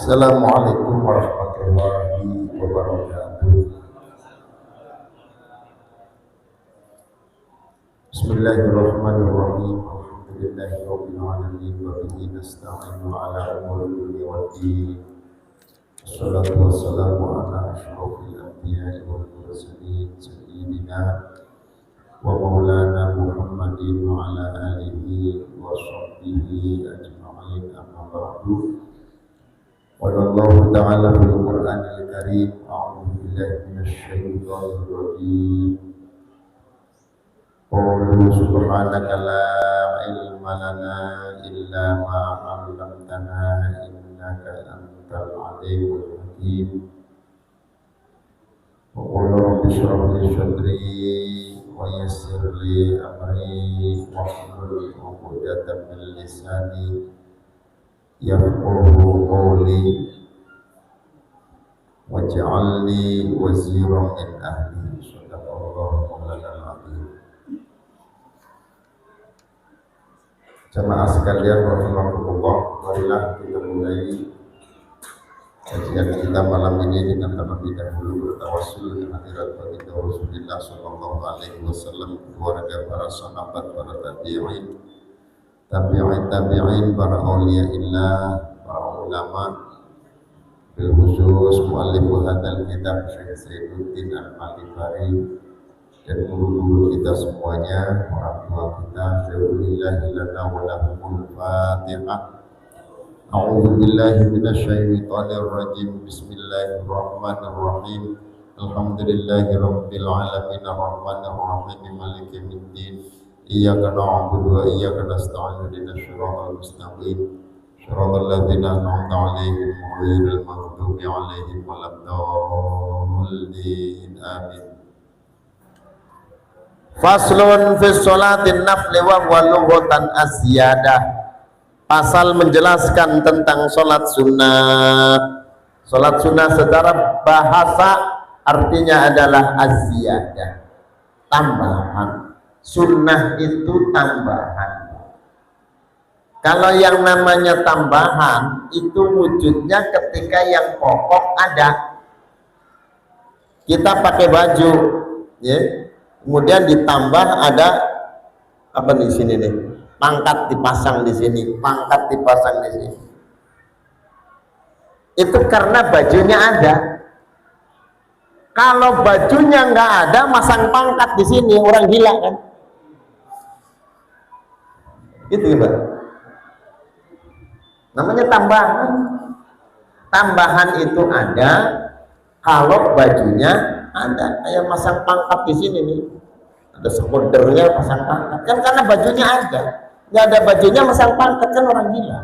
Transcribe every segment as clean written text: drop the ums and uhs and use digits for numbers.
Assalamualaikum warahmatullahi wabarakatuh. Bismillahirrahmanirrahim. Alhamdulillahirabbil alamin wa bihi nasta'inu ala umuri dunya waddin. Wassalatu wassalamu ala asyrofil anbiya'i wal mursalin sayyidina wa maulana Muhammadin wa ala alihi wa sahbihi ajma'in, amma ba'du. Qala Allah ta'ala fil Qur'anil Karim, a'udzu billahi minasy syaithanir rajim. Qul subhanaka la ilma lana illa ma 'allamtana innaka antal alimul hakim. Wa qul rabbi shrah li sadri wa yassir li amri wahlul 'uqdatam min lisani yafqahu qawli waj'alni waziran min ahli. Shadaqallahu maulanal azim. Jamaah sekalian rahimakumullah, marilah kita mulai kajian kita malam ini dengan terlebih dahulu bertawassul dengan hadirat baginda Rasulullah sallallahu alaihi wasallam, keluarga, para sahabat, para tabi'in, tabi'in, para auliyaillah, para ulama, bil khusus mualliful hadzal kitab Syekh Saiduddin Al-Malifari, dan guru-guru kita semuanya, orang tua kita. Syaikhulillah lana wa lahumul Fatihah. A'udzu billahi minasyaitonir rajim. Bismillahirrahmanirrahim. Alhamdulillahi rabbil alamin arrahmanir rahim maliki yaumiddin. Iyyaka na'budu wa iyyaka nasta'in ihdinas siratal mustaqim siratal ladzina an'amta 'alaihim ghairil maghdubi 'alaihim waladdallin. Amin. Faslun fi sholatin nafli wa lughatan azyadah. Pasal menjelaskan tentang sholat sunnah. Sholat sunnah secara bahasa artinya adalah azyadah, tambahan. Sunnah itu tambahan. Kalau yang namanya tambahan itu wujudnya ketika yang pokok ada. Kita pakai baju, ya, kemudian ditambah ada apa di sini nih? Pangkat dipasang di sini, pangkat dipasang di sini. Itu karena bajunya ada. Kalau bajunya nggak ada, masang pangkat di sini, orang gila kan? Gitu ya, Pak. Namanya tambahan. Tambahan itu ada kalau bajunya ada. Kayak masang pangkat di sini nih. Ada sekundernya pasang pangkat. Kan karena bajunya ada. Nggak ada bajunya masang pangkat, kan orang gila.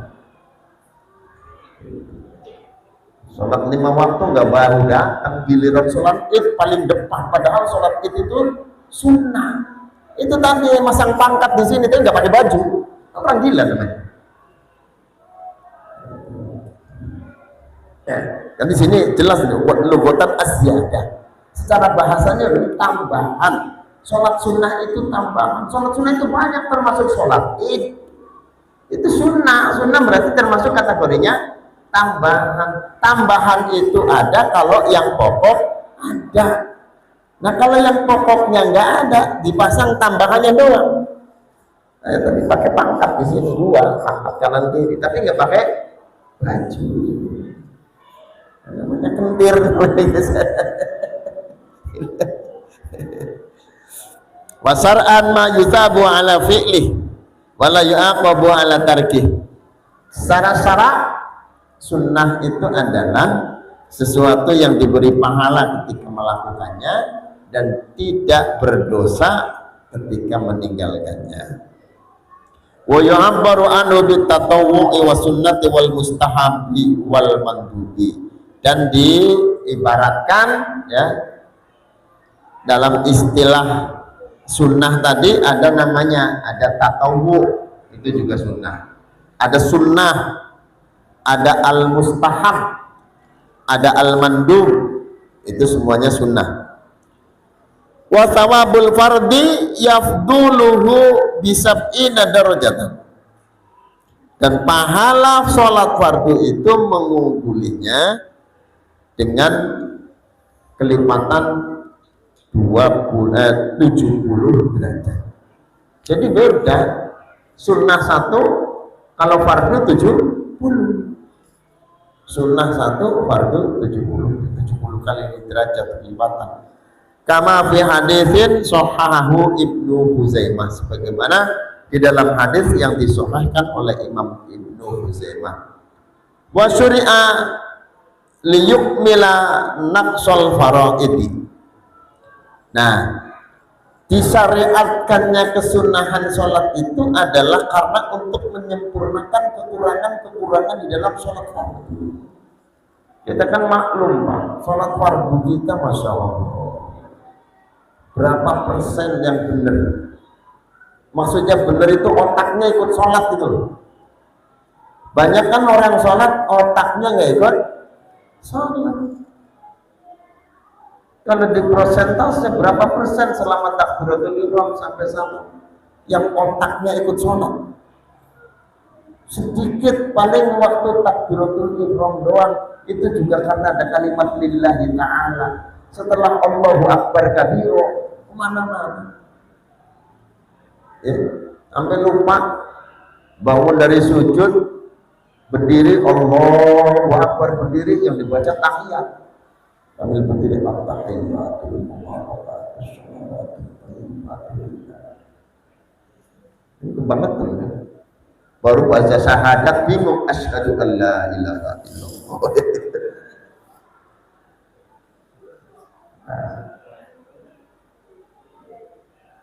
Sholat 5 waktu nggak baru datang, giliran sholat id paling depan. Padahal sholat id itu sunnah. Itu tadi masang pangkat di sini, tapi nggak pakai baju. Orang gila namanya. Ya, dan di sini jelas nih, lughatan azyadah. Secara bahasanya tambahan. Sholat sunnah itu tambahan. Sholat sunnah itu banyak, termasuk sholat id. Itu sunnah. Sunnah berarti termasuk kategorinya tambahan. Tambahan itu ada kalau yang pokok ada. Nah kalau yang pokoknya nggak ada, dipasang tambahannya doang. Nah, tadi pakai pangkat di sini dua, pangkat kanan kiri, tapi nggak pakai baju. Namanya kentir. Wasar'an ma yusabu ala fi'lih wala yu'aqabu ala tarkih. Secara syarak sunnah itu adalah sesuatu yang diberi pahala ketika melakukannya dan tidak berdosa ketika meninggalkannya. Wa yu'abbaru anhu bitatawwu'i wa sunnati wal mustahabbi wal mandubi. Dan diibaratkan, ya, dalam istilah sunnah tadi ada namanya, ada tatawwu, itu juga sunnah. Ada sunnah, ada al-mustahab, ada al-mandub, itu semuanya sunnah. Wa thawabul fardi yafduluhu bisab'ina darajatan. Dan pahala sholat fardu itu mengunggulinya dengan kelipatan 70 derajat. Jadi beda, sunnah satu kalau fardu 70, sunnah satu fardu 70 kali derajat kelipatan. Kama fi haditsin sahahahu Ibnu Huzaimah, sebagaimana di dalam hadis yang disahihkan oleh Imam Ibnu Huzaimah. Wa syuri'a liyukmila naqsal faraidi. Nah, disyariatkannya kesunahan sholat itu adalah karena untuk menyempurnakan kekurangan-kekurangan di dalam sholat fardu. Kita kan maklum Pak, sholat fardu kita Masya Allah berapa persen yang benar? Maksudnya benar itu otaknya ikut sholat gitu loh. Banyak kan orang sholat otaknya nggak ikut sholat. Kalau di persentase berapa persen selama takbiratul ihram sampai salam yang otaknya ikut sholat? Sedikit, paling waktu takbiratul ihram doang. Itu juga karena ada kalimat lillahi ta'ala. Setelah Allahu Akbar kabiro, kemana-mana ya, sampai lupa bangun dari sujud, berdiri Allahu Akbar, berdiri yang dibaca tahiyat, sambil berdiri itu banget tuh ya. Baru baca syahadat bingung, asyhadu an la ilaha illallah.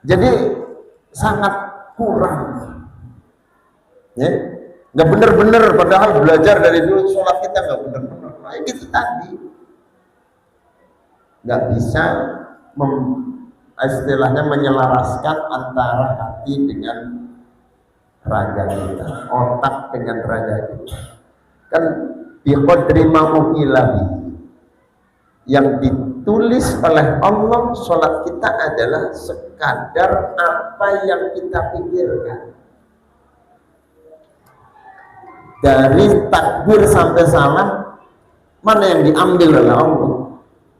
Jadi sangat kurang, ya, nggak bener-bener. Padahal belajar dari dulu sholat kita nggak bener-bener. Nah, itu tadi nggak bisa istilahnya menyelaraskan antara hati dengan raga kita, otak dengan raga kita. Kan biqadri ma'uhilahi, yang ditulis oleh Allah sholat kita adalah sekadar apa yang kita pikirkan. Dari takbir sampai salam, mana yang diambil oleh Allah?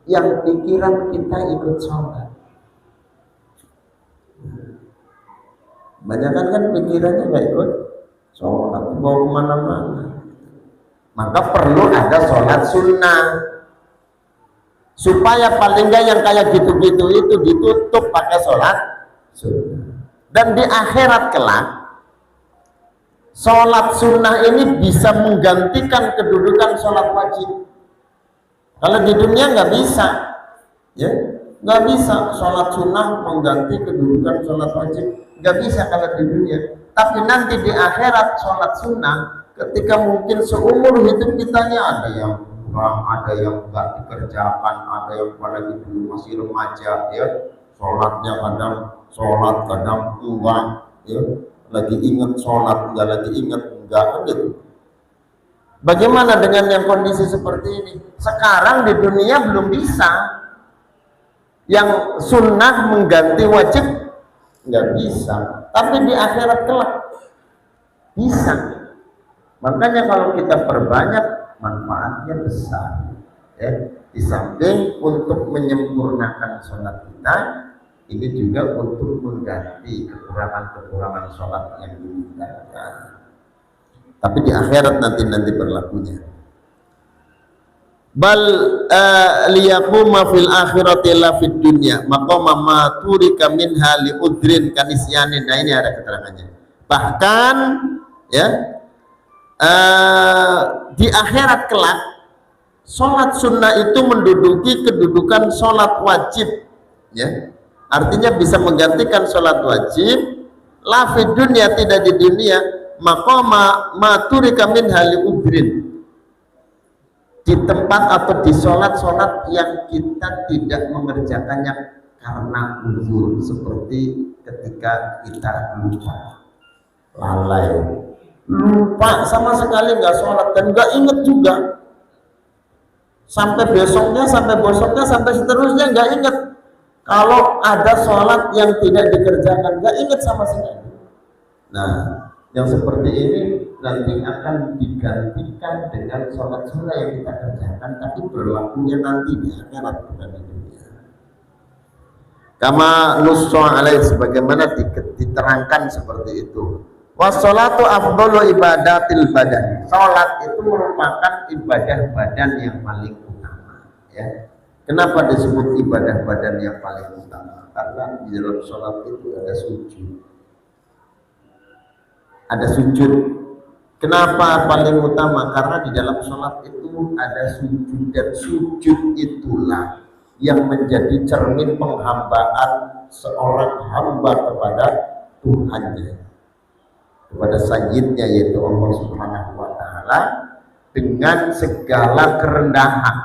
Yang pikiran kita ikut sholat. Banyak kan pikirannya gak ikut sholat, bawa kemana-mana. Maka perlu ada sholat sunnah, supaya paling nggak yang kayak gitu-gitu itu ditutup pakai sholat sunnah. Dan di akhirat kelak, sholat sunnah ini bisa menggantikan kedudukan sholat wajib. Kalau di dunia nggak bisa, ya nggak bisa sholat sunnah mengganti kedudukan sholat wajib, nggak bisa kalau di dunia. Tapi nanti di akhirat sholat sunnah, ketika mungkin seumur hidup kitanya ada yang ada yang nggak dikerjakan, ada yang apalagi dulu masih remaja, ya sholatnya kadang enggak, ya lagi ingat sholat, enggak lagi ingat enggak, gitu. Bagaimana dengan yang kondisi seperti ini? Sekarang di dunia belum bisa, yang sunnah mengganti wajib nggak bisa, tapi di akhirat kelak bisa. Makanya kalau kita perbanyak, manfaatnya besar, ya. Di samping untuk menyempurnakan sholat kita, ini juga untuk mengganti kekurangan-kekurangan sholat yang ditinggalkan. Tapi di akhirat nanti berlakunya. Bal liyaquma fil akhirati la fid dunya maqama ma turika minha li udrin kanisyanin. Nah, ini ada keterangannya. Bahkan ya di akhirat kelak, sholat sunnah itu menduduki kedudukan sholat wajib, ya. Artinya bisa menggantikan sholat wajib, la fid dunya, tidak di dunia, maqama ma turika minha li udrin, di tempat atau di sholat-sholat yang kita tidak mengerjakannya karena uzur, seperti ketika kita lupa, lalai, lupa sama sekali nggak sholat dan nggak inget juga, sampai besoknya, sampai seterusnya nggak inget. Kalau ada sholat yang tidak dikerjakan, nggak inget sama sekali. Nah, yang seperti ini nanti akan digantikan dengan sholat sunnah yang kita kerjakan, tapi berlakunya nanti di akhirat bukan di dunia. Kama nussa alaih, sebagaimana diterangkan seperti itu. Wassalatu afdalu ibadatil badan. Salat itu merupakan ibadah badan yang paling utama, ya. Kenapa disebut ibadah badan yang paling utama? Karena di dalam salat itu ada sujud. Ada sujud. Kenapa paling utama? Karena di dalam salat itu ada sujud, dan sujud itulah yang menjadi cermin penghambaan seorang hamba kepada Tuhannya, kepada sayyidnya, yaitu Allah Subhanahu wa Ta'ala, dengan segala kerendahan.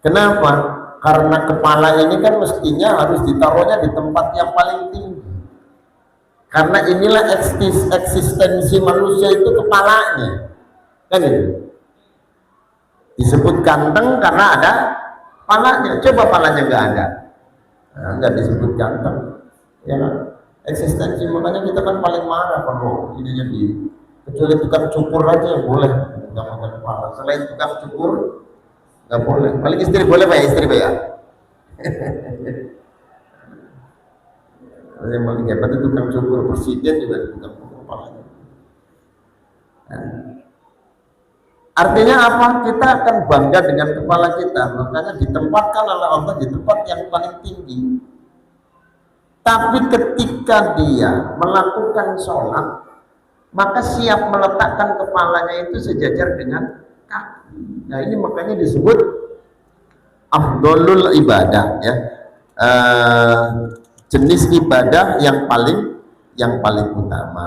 Kenapa? Karena kepala ini kan mestinya harus ditaruhnya di tempat yang paling tinggi, karena inilah eksistensi manusia itu kepalanya, kan gitu. Disebut ganteng karena ada kepalanya. Coba kepalanya nggak ada, nggak disebut ganteng, ya kan? Eksistensi, makanya kita kan paling marah kalau ininya kecuali tukang cukur aja yang boleh nggak makan kepala. Selain tukang cukur nggak boleh. Paling istri boleh, Pak ya, istri Pak ya. Yang paling hebat itu tukang cukur, presiden juga tukang cukur kepalanya. Artinya apa? Kita akan bangga dengan kepala kita, makanya ditempatkan oleh Allah di tempat yang paling tinggi. Tapi ketika dia melakukan sholat, maka siap meletakkan kepalanya itu sejajar dengan kaki. Nah ini makanya disebut afdolul ibadah, ya. Jenis ibadah yang paling utama.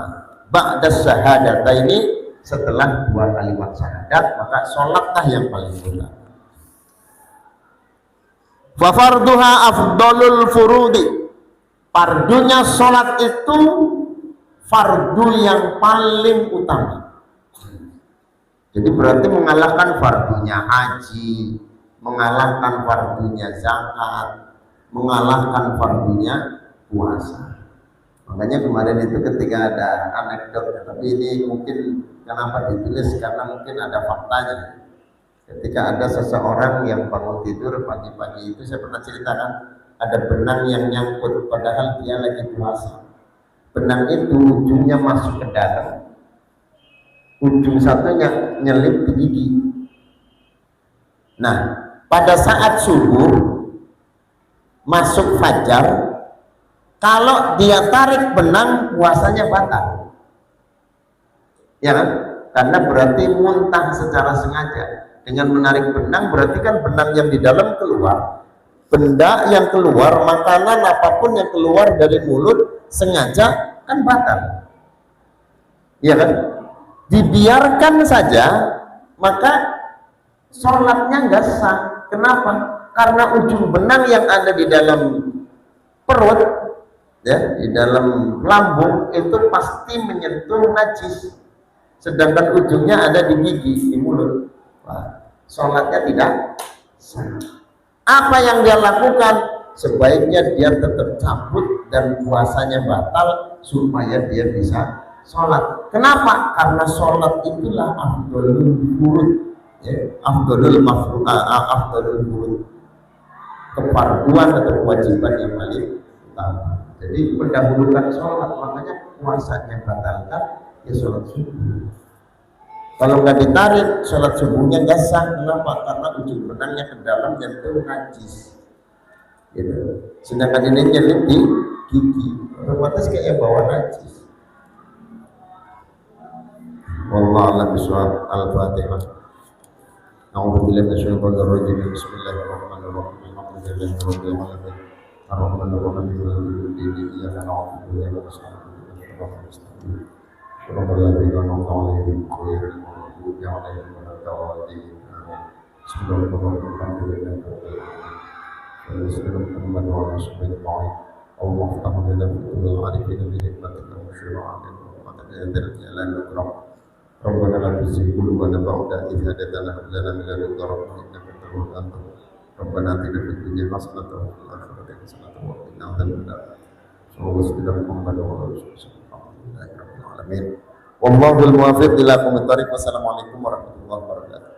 Ba'da syahadata ini, setelah dua kalimat syahadat, maka sholatlah yang paling utama. Fa farduha afdolul furudi. Fardunya sholat itu fardu yang paling utama. Jadi berarti mengalahkan fardunya haji, mengalahkan fardunya zakat, mengalahkan fardunya puasa. Makanya kemarin itu ketika ada anekdot, tapi ini mungkin kenapa ditulis, karena mungkin ada faktanya. Ketika ada seseorang yang bangun tidur pagi-pagi itu, saya pernah ceritakan, ada benang yang nyangkut padahal dia lagi puasa. Benang itu ujungnya masuk ke dalam, ujung satunya nyelip di gigi. Nah, pada saat subuh masuk fajar, kalau dia tarik benang, puasanya batal, ya kan? Karena berarti muntah secara sengaja. Dengan menarik benang berarti kan benang yang di dalam keluar, benda yang keluar, makanan apapun yang keluar dari mulut sengaja, kan batal, ya kan? Dibiarkan saja, maka sholatnya nggak sah. Kenapa? Karena ujung benang yang ada di dalam perut, ya, di dalam lambung itu pasti menyentuh najis, sedangkan ujungnya ada di gigi, di mulut. Wah, sholatnya tidak sah. Apa yang dia lakukan? Sebaiknya dia tetap cabut dan puasanya batal supaya dia bisa sholat. Kenapa? Karena sholat itulah afdolul furud, ya, afdolul furud, kefarduan atau kewajiban yang paling utama. Jadi mendahulukan sholat, makanya puasanya batalkan, ya sholat subuh. Kalau nggak ditarik, sholat subuhnya nggak sah. Kenapa? Karena ujung benangnya ke dalam dan itu najis, gitu. Sedangkan ini nyelip di gigi, otomatis kayak bawa najis. Wallahu a'lam bishawab. Al-Fatihah. A'udzu billahi minasyaitonir rajim. Bismillahirrahmanirrahim. Alhamdulillahi rabbil alamin. Ar-Rahmanir Rahim. Maliki yaumiddin. Iyyaka na'budu wa iyyaka nasta'in. Shiratal ladzina an'amta 'alaihim ghairil maghdubi 'alaihim waladdallin. Bismillahirrahmanirrahim. Muhammad wa Rasulullah. Allah taala lana bil arifin bi hikmatika wa syira'atika wa tadallal jalan ikram. Rabbana la tuzigh qulubana ba'da idh hadaytana wa hab lana min ladunka rahmatan innaka antal wahhab. Rabbana atina fid dunya hasanatan wa fil akhirati hasanatan wa qina adzabannar. Sallallahu alaihi wa sallam. Amin. Wallahul muwaffiq ila aqwamit thoriq. Wassalamualaikum warahmatullahi wabarakatuh.